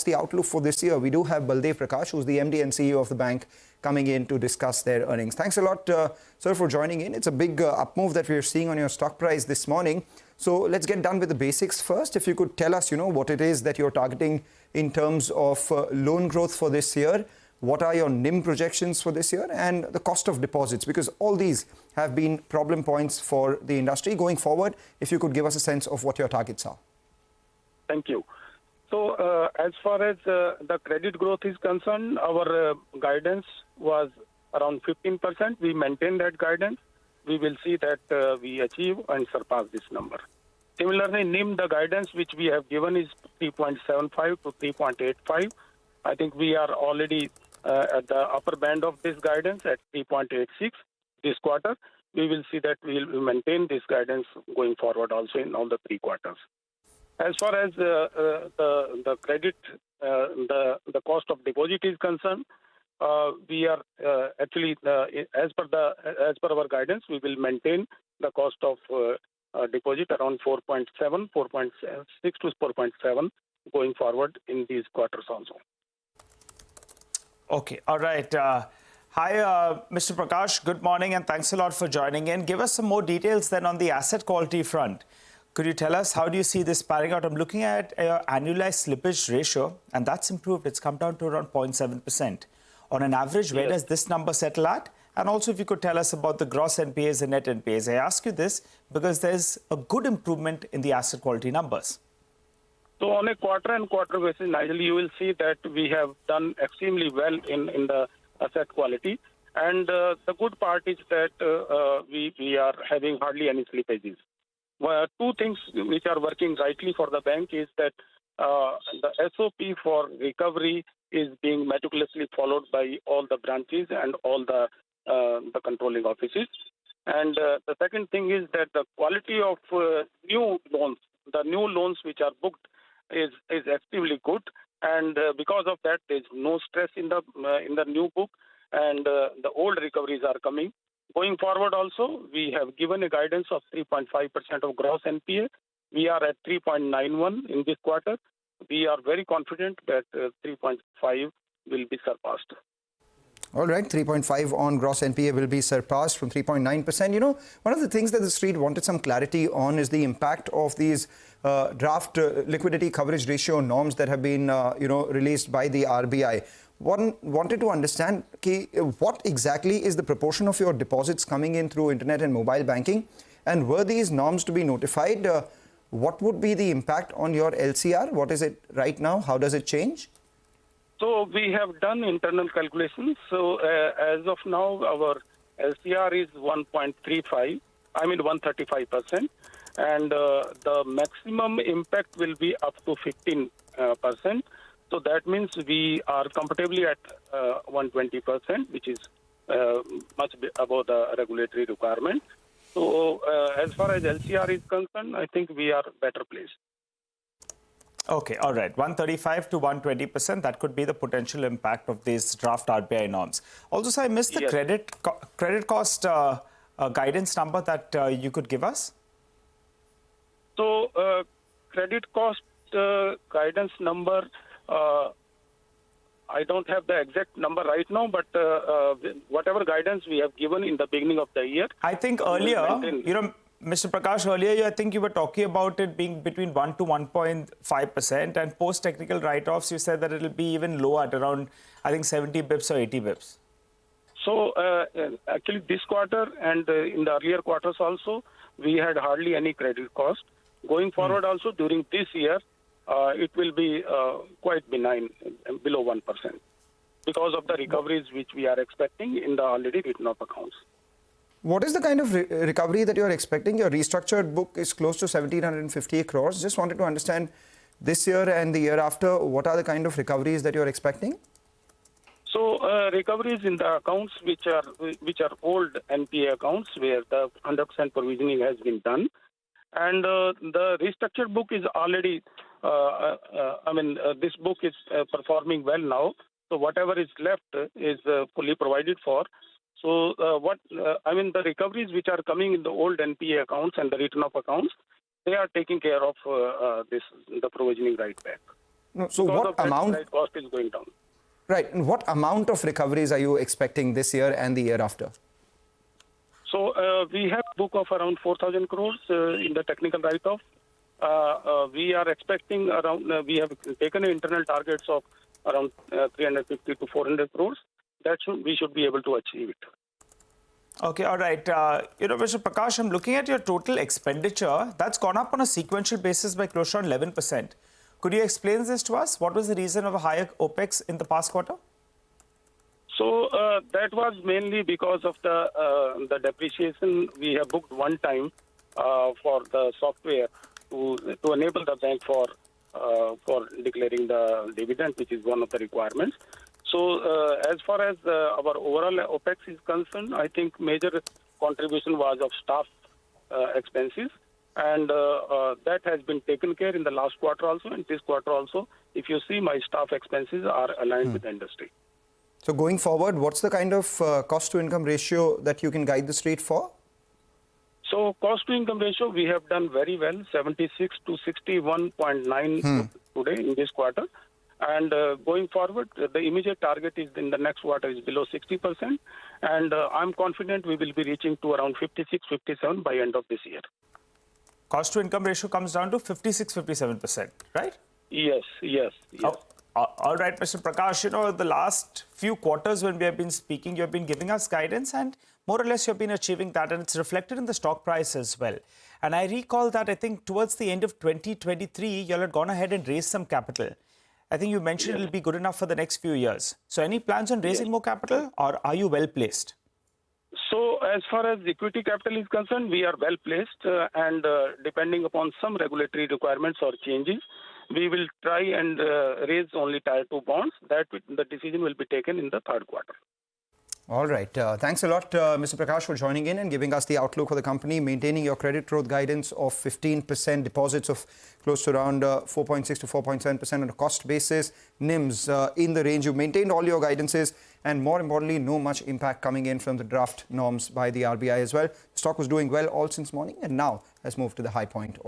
the outlook for this year, we do have Baldev Prakash, who's the MD and CEO of the bank, coming in to discuss their earnings. Thanks a lot, sir, for joining in. It's a big up move that we're seeing on your stock price this morning. So let's get done with the basics first. If you could tell us, what it is that you're targeting in terms of loan growth for this year. What are your NIM projections for this year and the cost of deposits? Because all these have been problem points for the industry. Going forward, if you could give us a sense of what your targets are. Thank you. So as far as the credit growth is concerned, our guidance was around 15%. We maintain that guidance. We will see that we achieve and surpass this number. Similarly, NIM, the guidance which we have given is 3.75 to 3.85. I think we are already at the upper band of this guidance at 3.86 this quarter. We will see that we will maintain this guidance going forward also in all the 3 quarters. As far as the credit, the cost of deposit is concerned, we are actually as per our guidance, we will maintain the cost of deposit around 4.7, 4.6 to 4.7 going forward in these quarters also. Okay, all right. Hi, Mr. Prakash. Good morning, and thanks a lot for joining in. Give us some more details then on the asset quality front. Could you tell us how do you see this panning out? I'm looking at your annualized slippage ratio, and that's improved. It's come down to around 0.7%. On an average, where does this number settle at? And also, if you could tell us about the gross NPAs and net NPAs. I ask you this because there's a good improvement in the asset quality numbers. So on a quarter-on-quarter basis, Nigel, you will see that we have done extremely well in the asset quality. And the good part is that we are having hardly any slippages. Well, 2 things which are working rightly for the bank is that the SOP for recovery is being meticulously followed by all the branches and all the controlling offices. And the second thing is that the quality of new loans, the new loans which are booked, is extremely good, and because of that, there's no stress in the new book, and the old recoveries are coming. Going forward, also, we have given a guidance of 3.5% of gross NPA. We are at 3.91 in this quarter. We are very confident that 3.5 will be surpassed. All right, 3.5 on gross NPA will be surpassed from 3.9%. One of the things that the street wanted some clarity on is the impact of these draft liquidity coverage ratio norms that have been, released by the RBI. One wanted to understand what exactly is the proportion of your deposits coming in through internet and mobile banking, and were these norms to be notified? What would be the impact on your LCR? What is it right now? How does it change? So we have done internal calculations. So as of now, our LCR is 1.35, 135%. And the maximum impact will be up to 15%. So that means we are comfortably at 120%, which is much above the regulatory requirement. So as far as LCR is concerned, I think we are better placed. Okay, all right. 135 to 120%, that could be the potential impact of these draft RBI norms. Also, sir, I missed the credit cost guidance number that you could give us. So, credit cost guidance number, I don't have the exact number right now, but whatever guidance we have given in the beginning of the year. I think earlier, Mr. Prakash, earlier, I think you were talking about it being between 1 to 1.5%, and post-technical write-offs, you said that it will be even lower at around, I think, 70 bips or 80 bips. So, actually, this quarter and in the earlier quarters also, we had hardly any credit cost. Going forward also, during this year, it will be quite benign, below 1%, because of the recoveries which we are expecting in the already written-off accounts. What is the kind of recovery that you're expecting? Your restructured book is close to 1,750 crores. Just wanted to understand this year and the year after, what are the kind of recoveries that you're expecting? So recoveries in the accounts which are old NPA accounts where the 100% provisioning has been done, and the restructured book is already, this book is performing well now. So whatever is left is fully provided for. So the recoveries which are coming in the old NPA accounts and the written-off accounts, they are taking care of the provisioning right back. No, so because what of that, amount? credit cost is going down. Right. And what amount of recoveries are you expecting this year and the year after? So we have a book of around 4,000 crores in the technical write-off. We are expecting around, we have taken internal targets of around 350 to 400 crores. We should be able to achieve it. Okay, all right. Mr. Prakash, I'm looking at your total expenditure. That's gone up on a sequential basis by close to 11%. Could you explain this to us? What was the reason of a higher OPEX in the past quarter? So that was mainly because of the depreciation. We have booked one time for the software to enable the bank for declaring the dividend, which is one of the requirements. So as far as our overall OPEX is concerned, I think major contribution was of staff expenses, and that has been taken care in the last quarter also, and this quarter also. If you see, my staff expenses are aligned with the industry. So going forward, what's the kind of cost-to-income ratio that you can guide the street for? So cost-to-income ratio, we have done very well, 76 to 61.9 today in this quarter. And going forward, the immediate target is in the next quarter is below 60%. And I'm confident we will be reaching to around 56, 57 by end of this year. Cost-to-income ratio comes down to 56, 57%, right? Yes. All right, Mr. Prakash, the last few quarters when we have been speaking, you have been giving us guidance and more or less you have been achieving that, and it's reflected in the stock price as well. And I recall that I think towards the end of 2023, you all had gone ahead and raised some capital. I think you mentioned it will be good enough for the next few years. So any plans on raising more capital, or are you well placed? So as far as equity capital is concerned, we are well placed, and depending upon some regulatory requirements or changes, we will try and raise only Tier 2 bonds. The decision will be taken in the third quarter. All right. Thanks a lot, Mr. Prakash, for joining in and giving us the outlook for the company, maintaining your credit growth guidance of 15%, deposits of close to around 4.6 to 4.7% on a cost basis, NIMs in the range. You maintained all your guidances, and more importantly, no much impact coming in from the draft norms by the RBI as well. The stock was doing well all since morning and now has moved to the high point.